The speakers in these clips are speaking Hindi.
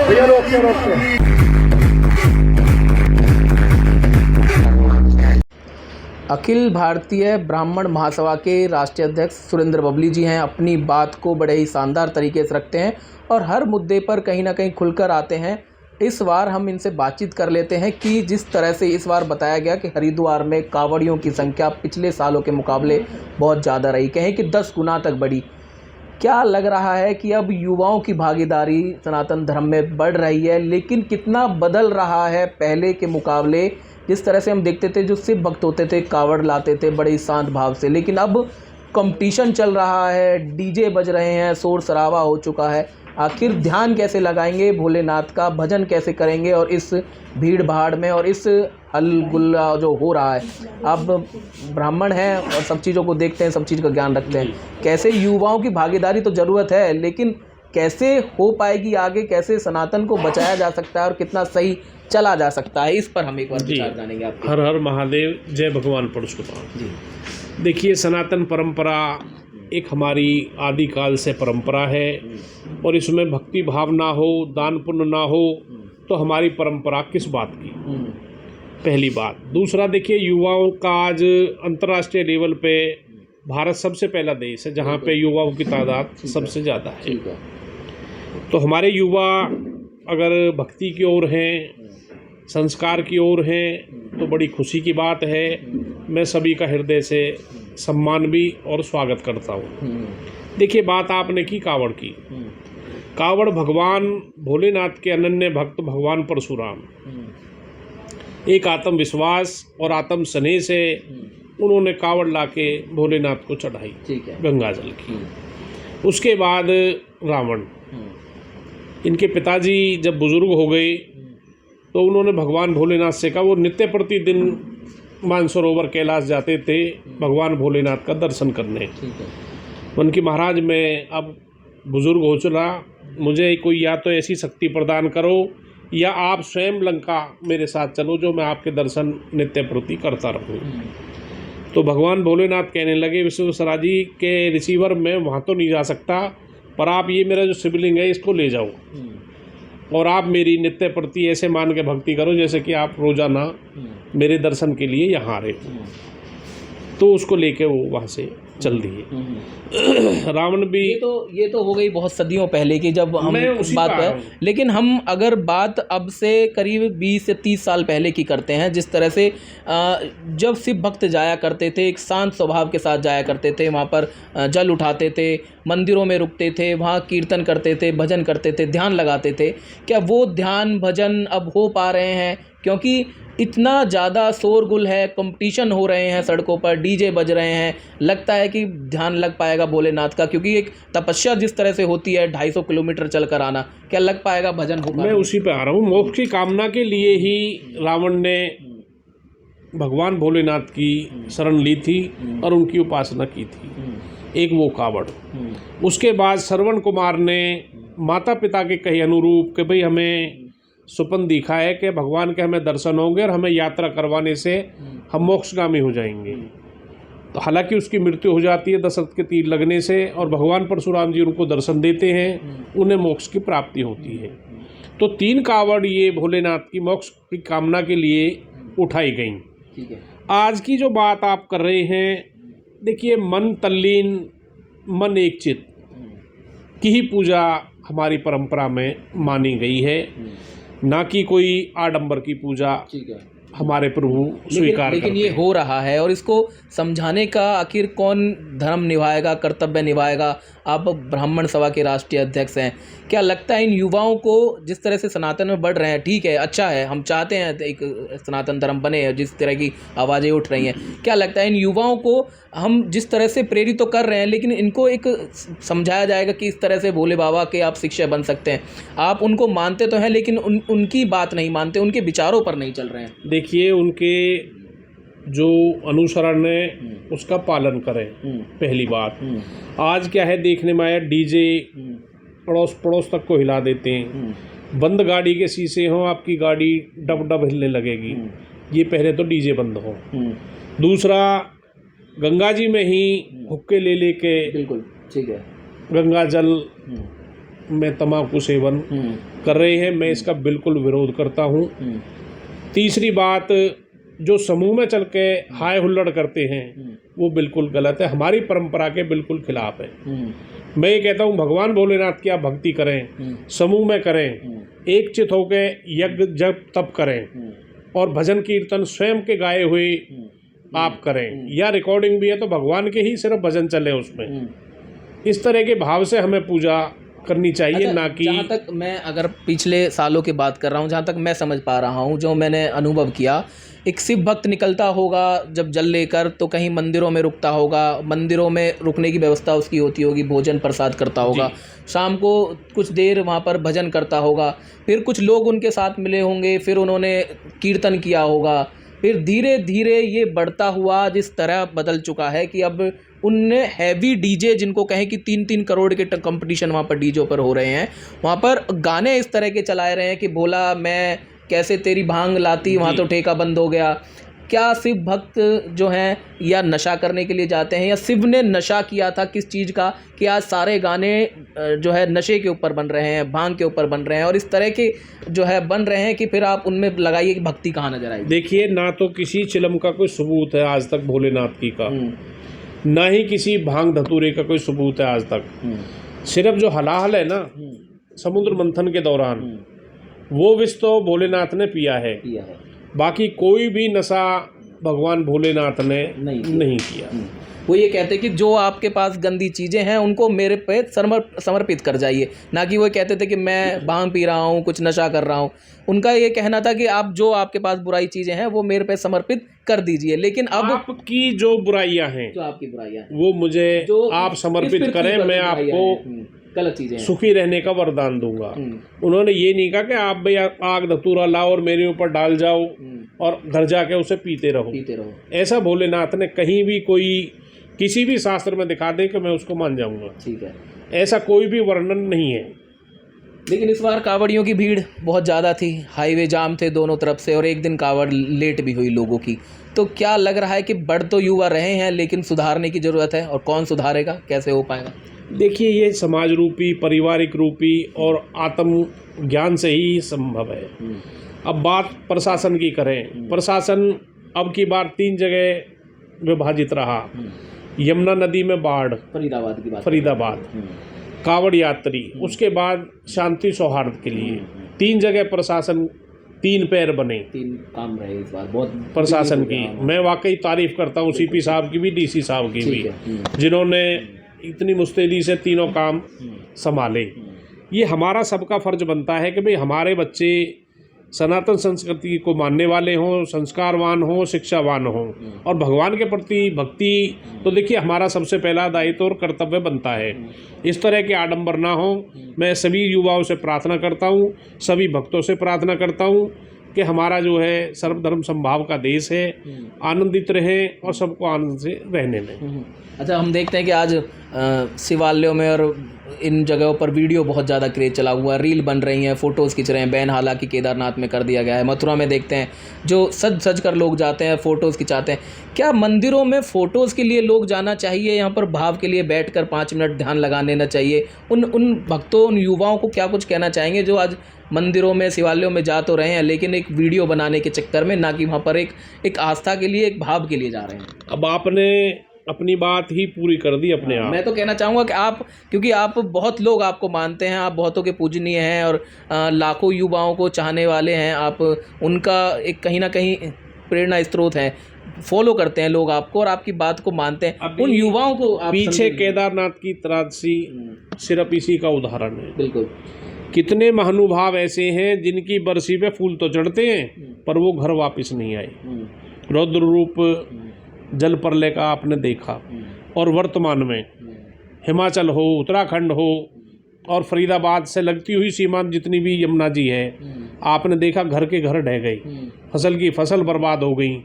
भैया रोकते रोकते। अखिल भारतीय ब्राह्मण महासभा के राष्ट्रीय अध्यक्ष सुरेंद्र बबली जी हैं। अपनी बात को बड़े ही शानदार तरीके से रखते हैं और हर मुद्दे पर कहीं ना कहीं खुलकर आते हैं। इस बार हम इनसे बातचीत कर लेते हैं कि जिस तरह से इस बार बताया गया कि हरिद्वार में कांवड़ियों की संख्या पिछले सालों के मुकाबले बहुत ज़्यादा रही, कहें कि 10 गुना तक बढ़ी। क्या लग रहा है कि अब युवाओं की भागीदारी सनातन धर्म में बढ़ रही है, लेकिन कितना बदल रहा है पहले के मुकाबले? जिस तरह से हम देखते थे, जो शिव भक्त होते थे कावड़ लाते थे बड़े ही शांत भाव से, लेकिन अब कंपटीशन चल रहा है, डीजे बज रहे हैं, शोर शराबा हो चुका है। आखिर ध्यान कैसे लगाएंगे भोलेनाथ का, भजन कैसे करेंगे और इस भीड़ भाड़ में और इस हलगुल्ला जो हो रहा है? अब ब्राह्मण हैं और सब चीज़ों को देखते हैं, सब चीज़ का ज्ञान रखते हैं। कैसे युवाओं की भागीदारी तो ज़रूरत है, लेकिन कैसे हो पाएगी आगे, कैसे सनातन को बचाया जा सकता है और कितना सही चला जा सकता है, इस पर हम एक बार विचार जानेंगे आपके। हर हर महादेव, जय भगवान परशुराम जी। देखिए, सनातन परंपरा एक हमारी आदिकाल से परंपरा है और इसमें भक्ति भाव ना हो, दान पुण्य ना हो तो हमारी परंपरा किस बात की, पहली बात। दूसरा, देखिए, युवाओं का आज अंतर्राष्ट्रीय लेवल पे भारत सबसे पहला देश है जहाँ पे युवाओं की तादाद सबसे ज़्यादा है। तो हमारे युवा अगर भक्ति की ओर हैं, संस्कार की ओर हैं, तो बड़ी खुशी की बात है। मैं सभी का हृदय से सम्मान भी और स्वागत करता हूँ। देखिए, बात आपने की कावड़ की। कावड़ भगवान भोलेनाथ के अनन्य भक्त भगवान परशुराम एक आत्मविश्वास और आत्म स्नेह से उन्होंने कावड़ लाके भोलेनाथ को चढ़ाई गंगा जल की। उसके बाद रावण, इनके पिताजी जब बुजुर्ग हो गए तो उन्होंने भगवान भोलेनाथ से कहा, वो नित्य प्रतिदिन मानसरोवर कैलाश जाते थे भगवान भोलेनाथ का दर्शन करने। उनकी महाराज, मैं अब बुजुर्ग हो चुका, मुझे कोई या तो ऐसी शक्ति प्रदान करो या आप स्वयं लंका मेरे साथ चलो, जो मैं आपके दर्शन नित्य प्रति करता रहूं। तो भगवान भोलेनाथ कहने लगे, विश्वेश्वरा जी के रिसीवर में वहाँ तो नहीं जा सकता, पर आप ये मेरा जो शिवलिंग है इसको ले जाओ और आप मेरी नित्य प्रति ऐसे मान के भक्ति करो जैसे कि आप रोजाना मेरे दर्शन के लिए यहाँ आ रहे हो। तो उसको लेके वो वहाँ से चल दिए। रावण भी ये तो हो गई बहुत सदियों पहले की, जब हम उस बात पर, लेकिन हम अगर बात अब से करीब 20 से 30 साल पहले की करते हैं, जिस तरह से जब शिव भक्त जाया करते थे, एक शांत स्वभाव के साथ जाया करते थे, वहाँ पर जल उठाते थे, मंदिरों में रुकते थे, वहाँ कीर्तन करते थे, भजन करते थे, ध्यान लगाते थे। क्या वो ध्यान भजन अब हो पा रहे हैं? क्योंकि इतना ज़्यादा शोरगुल है, कंपटीशन हो रहे हैं, सड़कों पर डीजे बज रहे हैं, लगता है कि ध्यान लग पाएगा भोलेनाथ का? क्योंकि एक तपस्या जिस तरह से होती है 250 किलोमीटर चल कर आना, क्या लग पाएगा भजन होगा? मैं उसी पे आ रहा हूँ। मोक्ष की कामना के लिए ही रावण ने भगवान भोलेनाथ की शरण ली थी और उनकी उपासना की थी। एक वो कावड़। उसके बाद श्रवण कुमार ने माता पिता के कहे अनुरूप कि भाई हमें सुपन दिखा है कि भगवान के हमें दर्शन होंगे और हमें यात्रा करवाने से हम मोक्षगामी हो जाएंगे। तो हालांकि उसकी मृत्यु हो जाती है दशरथ के तीर लगने से, और भगवान परशुराम जी उनको दर्शन देते हैं, उन्हें मोक्ष की प्राप्ति होती है। तो 3 कावड़ ये भोलेनाथ की मोक्ष की कामना के लिए उठाई गई। आज की जो बात आप कर रहे हैं, देखिए, मन तल्लीन, मन एक चित की ही पूजा हमारी परंपरा में मानी गई है, ना कि कोई आडंबर की पूजा हमारे प्रभु स्वीकार करते हैं। लेकिन ये हो रहा है और इसको समझाने का आखिर कौन धर्म निभाएगा, कर्तव्य निभाएगा? आप ब्राह्मण सभा के राष्ट्रीय अध्यक्ष हैं, क्या लगता है इन युवाओं को, जिस तरह से सनातन में बढ़ रहे हैं, ठीक है, अच्छा है, हम चाहते हैं एक सनातन धर्म बने, जिस तरह की आवाज़ें उठ रही हैं, क्या लगता है इन युवाओं को हम जिस तरह से प्रेरित तो कर रहे हैं, लेकिन इनको एक समझाया जाएगा कि इस तरह से भोले बाबा के आप शिष्य बन सकते हैं? आप उनको मानते तो हैं, लेकिन उनकी बात नहीं मानते, उनके विचारों पर नहीं चल रहे हैं। देखिए, उनके जो अनुसरण है उसका पालन करें, पहली बात। आज क्या है, देखने में आया डीजे पड़ोस पड़ोस तक को हिला देते हैं। बंद गाड़ी के शीशे हों, आपकी गाड़ी डब डब हिलने लगेगी। ये पहले तो डीजे बंद हो। दूसरा, गंगा जी में ही हुक्के ले लेके, बिल्कुल ठीक है, गंगा जल में तंबाकू सेवन कर रहे हैं, मैं इसका बिल्कुल विरोध करता हूँ। तीसरी बात, जो समूह में चल के हाय हुल्लड़ करते हैं वो बिल्कुल गलत है, हमारी परंपरा के बिल्कुल खिलाफ है। मैं ये कहता हूँ भगवान भोलेनाथ की आप भक्ति करें, समूह में करें, एक चित होकर यज्ञ जप तप करें और भजन कीर्तन स्वयं के गाए हुए आप करें, या रिकॉर्डिंग भी है तो भगवान के ही सिर्फ भजन चले उसमें। इस तरह के भाव से हमें पूजा करनी चाहिए। अच्छा, ना कि जहाँ तक मैं अगर पिछले सालों की बात कर रहा हूँ, जहाँ तक मैं समझ पा रहा हूँ, जो मैंने अनुभव किया, एक शिव भक्त निकलता होगा जब जल लेकर तो कहीं मंदिरों में रुकता होगा, मंदिरों में रुकने की व्यवस्था उसकी होती होगी, भोजन प्रसाद करता होगा, शाम को कुछ देर वहाँ पर भजन करता होगा, फिर कुछ लोग उनके साथ मिले होंगे, फिर उन्होंने कीर्तन किया होगा, फिर धीरे धीरे ये बढ़ता हुआ जिस तरह बदल चुका है कि अब उनने हैवी डीजे, जिनको कहें कि 3-3 करोड़ के कंपटीशन वहाँ पर डीजे पर हो रहे हैं, वहाँ पर गाने इस तरह के चलाए रहे हैं कि बोला मैं कैसे तेरी भांग लाती, वहाँ तो ठेका बंद हो गया। क्या शिव भक्त जो हैं या नशा करने के लिए जाते हैं, या शिव ने नशा किया था किस चीज़ का कि आज सारे गाने जो है नशे के ऊपर बन रहे हैं, भांग के ऊपर बन रहे हैं और इस तरह के जो है बन रहे हैं कि फिर आप उनमें लगाइए कि भक्ति कहाँ नजर आएगी। देखिए, ना तो किसी चिलम का कोई सबूत है आज तक भोलेनाथ की का, ना ही किसी भांग धतूरे का कोई सबूत है आज तक। सिर्फ जो हलाहल है ना समुद्र मंथन के दौरान, वो विष तो भोलेनाथ ने पिया है, बाकी कोई भी नशा भगवान भोलेनाथ ने नहीं किया। वो ये कहते कि जो आपके पास गंदी चीज़ें हैं उनको मेरे पे समर्पित कर जाइए, ना कि वो कहते थे कि मैं भांग पी रहा हूँ, कुछ नशा कर रहा हूँ। उनका ये कहना था कि आप जो आपके पास बुराई चीज़ें हैं वो मेरे पे समर्पित कर दीजिए। लेकिन अब आपकी जो बुराइयां हैं, जो आपकी बुराइयां हैं, वो मुझे आप समर्पित करें, मैं आपको गलत चीज़ें सुखी रहने का वरदान दूंगा। उन्होंने ये नहीं कहा कि आप भाई आग धतूरा लाओ और मेरे ऊपर डाल जाओ और घर जाके उसे पीते रहो। ऐसा भोलेनाथ ने कहीं भी कोई किसी भी शास्त्र में दिखा दे कि मैं उसको मान जाऊंगा। ठीक है, ऐसा कोई भी वर्णन नहीं है। लेकिन इस बार कांवड़ियों की भीड़ बहुत ज़्यादा थी, हाईवे जाम थे दोनों तरफ से और एक दिन कांवड़ लेट भी हुई लोगों की। तो क्या लग रहा है कि बढ़ तो युवा रहे हैं लेकिन सुधारने की ज़रूरत है, और कौन सुधारेगा, कैसे हो पाएगा? देखिए, ये समाज रूपी, पारिवारिक रूपी और आत्म ज्ञान से ही संभव है। अब बात प्रशासन की करें, प्रशासन अब की बार 3 जगह विभाजित रहा। यमुना नदी में बाढ़, फरीदाबाद की बात, फरीदाबाद, कांवड़ यात्री, उसके बाद शांति सौहार्द के लिए 3 जगह प्रशासन 3 पैर बने। 3 काम रहे इस बार बहुत प्रशासन की। मैं वाकई तारीफ करता हूँ सीपी साहब की भी, डीसी साहब की भी, जिन्होंने इतनी मुस्तैदी से तीनों काम संभाले। ये हमारा सबका फर्ज बनता है कि भाई हमारे बच्चे सनातन संस्कृति को मानने वाले हों, संस्कारवान हों, शिक्षावान हों, और भगवान के प्रति भक्ति तो देखिए हमारा सबसे पहला दायित्व और कर्तव्य बनता है। इस तरह के आडंबर ना हो। मैं सभी युवाओं से प्रार्थना करता हूँ, सभी भक्तों से प्रार्थना करता हूँ कि हमारा जो है सर्वधर्म समभाव का देश है, आनंदित रहें और सबको आनंद से रहने दें। अच्छा, हम देखते हैं कि आज शिवालयों में और इन जगहों पर वीडियो बहुत ज़्यादा क्रेज चला हुआ है, रील बन रही हैं, फ़ोटोज़ खींच रहे हैं। बैन हालांकि केदारनाथ में कर दिया गया है, मथुरा में देखते हैं जो सज सज कर लोग जाते हैं, फ़ोटोज़ खिंचाते हैं। क्या मंदिरों में फ़ोटोज़ के लिए लोग जाना चाहिए, यहाँ पर भाव के लिए बैठकर 5 मिनट ध्यान लगा लेना चाहिए? उन भक्तों, उन युवाओं को क्या कुछ कहना चाहेंगे जो आज मंदिरों में, शिवालयों में जा तो रहे हैं लेकिन एक वीडियो बनाने के चक्कर में, ना कि वहाँ पर एक आस्था के लिए, एक भाव के लिए जा रहे हैं? अब आपने अपनी बात ही पूरी कर दी अपने आप। मैं तो कहना चाहूँगा कि आप, क्योंकि आप बहुत लोग आपको मानते हैं, आप बहुतों के पूजनीय हैं और लाखों युवाओं को चाहने वाले हैं, आप उनका एक कहीं ना कहीं प्रेरणा स्रोत है, फॉलो करते हैं लोग आपको और आपकी बात को मानते हैं। उन युवाओं को आप पीछे केदारनाथ की त्रासदी सिर्फ इसी का उदाहरण है। बिल्कुल, कितने महानुभाव ऐसे हैं जिनकी बरसी पे फूल तो चढ़ते हैं पर वो घर वापस नहीं आए। रौद्र रूप जल प्रलय का आपने देखा, और वर्तमान में हिमाचल हो, उत्तराखंड हो और फरीदाबाद से लगती हुई सीमांत जितनी भी यमुना जी है, आपने देखा घर के घर ढह गई, फसल की फसल बर्बाद हो गई,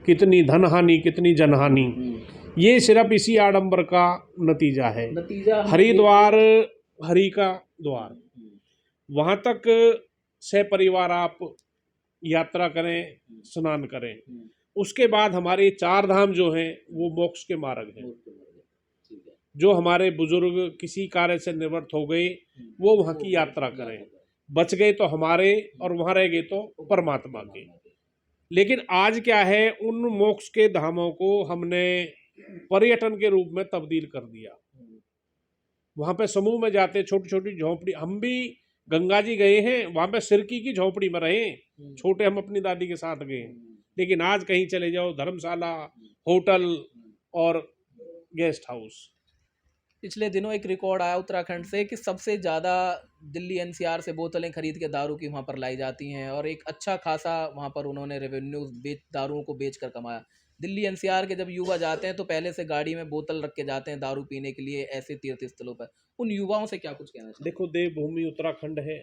कितनी धन हानि, कितनी जनहानि। ये सिर्फ इसी आडंबर का नतीजा है। हरिद्वार हरि का द्वार, वहाँ तक सपरिवार आप यात्रा करें, स्नान करें, उसके बाद हमारे 4 धाम जो हैं वो मोक्ष के मार्ग हैं। जो हमारे बुजुर्ग किसी कार्य से निवृत्त हो गए वो वहाँ की यात्रा करें, बच गए तो हमारे और वहाँ रह गए तो परमात्मा के। लेकिन आज क्या है, उन मोक्ष के धामों को हमने पर्यटन के रूप में तब्दील कर दिया। वहाँ पे समूह में जाते, छोटी छोटी झोंपड़ी, हम भी गंगा जी गए हैं, वहाँ पे सिरकी की झोंपड़ी में रहे, छोटे हम अपनी दादी के साथ गए। लेकिन आज कहीं चले जाओ, धर्मशाला, होटल और गेस्ट हाउस। पिछले दिनों एक रिकॉर्ड आया उत्तराखंड से कि सबसे ज़्यादा दिल्ली एनसीआर से बोतलें खरीद के दारू की वहाँ पर लाई जाती हैं और एक अच्छा खासा वहाँ पर उन्होंने रेवेन्यू दारुओं को बेच कर कमाया। दिल्ली एनसीआर के जब युवा जाते हैं तो पहले से गाड़ी में बोतल रख के जाते हैं दारू पीने के लिए ऐसे तीर्थ स्थलों पर। उन युवाओं से क्या कुछ कहना चाहिए? देखो, देवभूमि उत्तराखंड है,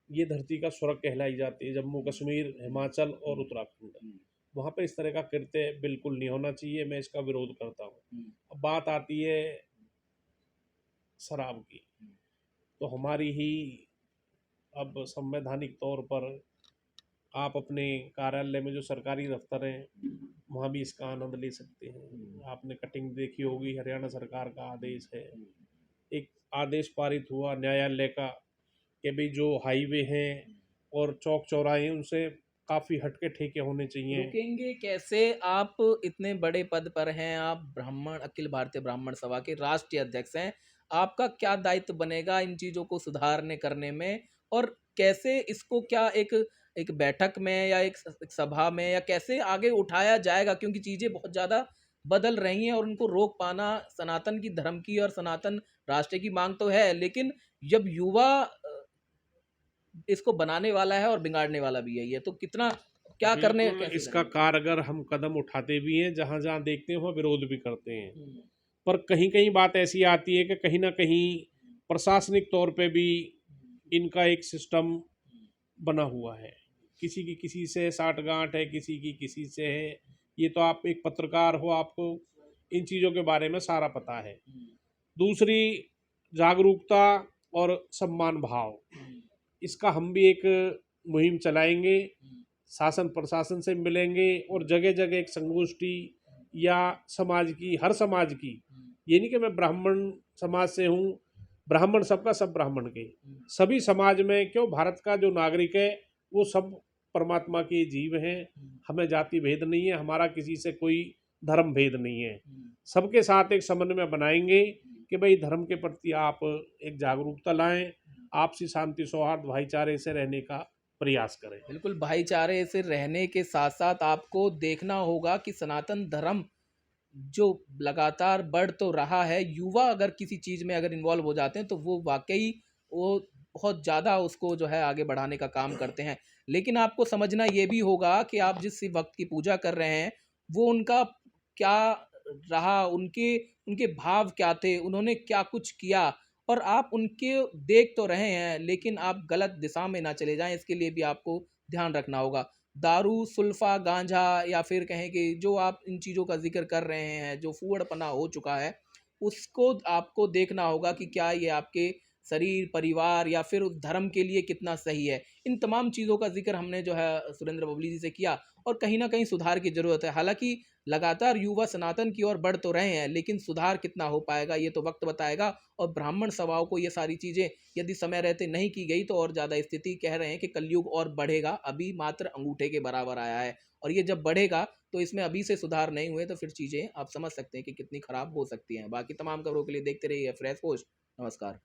ये धरती का स्वर्ग कहलाई जाती है। जम्मू कश्मीर, हिमाचल और उत्तराखंड, वहाँ पे इस तरह का कृत्य बिल्कुल नहीं होना चाहिए। मैं इसका विरोध करता हूँ। अब बात आती है शराब की, तो हमारी ही अब संवैधानिक तौर पर आप अपने कार्यालय में जो सरकारी दफ्तर हैं वहाँ भी इसका आनंद ले सकते हैं। आपने कटिंग देखी होगी, हरियाणा सरकार का आदेश है, एक आदेश पारित हुआ न्यायालय का कि भाई जो हाईवे हैं और चौक चौराहे हैं उनसे काफ़ी हटके ठेके होने चाहिए। रुकेंगे कैसे? आप इतने बड़े पद पर हैं, आप ब्राह्मण अखिल भारतीय ब्राह्मण सभा के राष्ट्रीय अध्यक्ष हैं। आपका क्या दायित्व बनेगा इन चीज़ों को सुधारने करने में, और कैसे इसको क्या एक एक बैठक में या एक सभा में या कैसे आगे उठाया जाएगा? क्योंकि चीज़ें बहुत ज़्यादा बदल रही हैं और उनको रोक पाना सनातन की धर्म की और सनातन राष्ट्र की मांग तो है, लेकिन जब युवा इसको बनाने वाला है और बिगाड़ने वाला भी यही है, तो कितना क्या करने बिल्कुल, कैसे इसका करेंगे? कारगर हम कदम उठाते भी हैं, जहाँ जहाँ देखते हैं वहाँ विरोध भी करते हैं। पर कहीं कहीं बात ऐसी आती है कि कहीं ना कहीं प्रशासनिक तौर पे भी इनका एक सिस्टम बना हुआ है। किसी की किसी से साठगांठ है, किसी की किसी से है। ये तो आप एक पत्रकार हो, आपको इन चीज़ों के बारे में सारा पता है। दूसरी, जागरूकता और सम्मान भाव, इसका हम भी एक मुहिम चलाएंगे, शासन प्रशासन से मिलेंगे और जगह जगह एक संगोष्ठी या समाज की, हर समाज की, ये नहीं कि मैं ब्राह्मण समाज से हूँ, ब्राह्मण सबका सब ब्राह्मण के, सभी समाज में, क्यों भारत का जो नागरिक है वो सब परमात्मा के जीव हैं। हमें जाति भेद नहीं है, हमारा किसी से कोई धर्म भेद नहीं है। सबके साथ एक समन्वय बनाएंगे कि भाई धर्म के प्रति आप एक जागरूकता लाएं, आपसी शांति सौहार्द भाईचारे से रहने का प्रयास करें। बिल्कुल, भाईचारे से रहने के साथ साथ आपको देखना होगा कि सनातन धर्म जो लगातार बढ़ तो रहा है, युवा अगर किसी चीज़ में अगर इन्वॉल्व हो जाते हैं तो वो वाकई वो बहुत ज़्यादा उसको जो है आगे बढ़ाने का काम करते हैं। लेकिन आपको समझना ये भी होगा कि आप जिस वक्त की पूजा कर रहे हैं वो उनका क्या रहा, उनके उनके भाव क्या थे, उन्होंने क्या कुछ किया, और आप उनके देख तो रहे हैं लेकिन आप गलत दिशा में ना चले जाएं, इसके लिए भी आपको ध्यान रखना होगा। दारू, सुल्फा, गांजा या फिर कहें कि जो आप इन चीज़ों का जिक्र कर रहे हैं, जो फूहड़पना हो चुका है, उसको आपको देखना होगा कि क्या ये आपके शरीर, परिवार या फिर उस धर्म के लिए कितना सही है। इन तमाम चीज़ों का जिक्र हमने जो है सुरेंद्र बबली जी से किया और कहीं ना कहीं सुधार की ज़रूरत है। हालांकि लगातार युवा सनातन की ओर बढ़ तो रहे हैं लेकिन सुधार कितना हो पाएगा ये तो वक्त बताएगा। और ब्राह्मण सभाओं को ये सारी चीज़ें यदि समय रहते नहीं की गई तो और ज़्यादा स्थिति कह रहे हैं कि कलयुग और बढ़ेगा, अभी मात्र अंगूठे के बराबर आया है और ये जब बढ़ेगा तो इसमें अभी से सुधार नहीं हुए तो फिर चीज़ें आप समझ सकते हैं कि कितनी ख़राब हो सकती हैं। बाकी तमाम खबरों के लिए देखते रहिए फ्रेश पोस्ट। नमस्कार।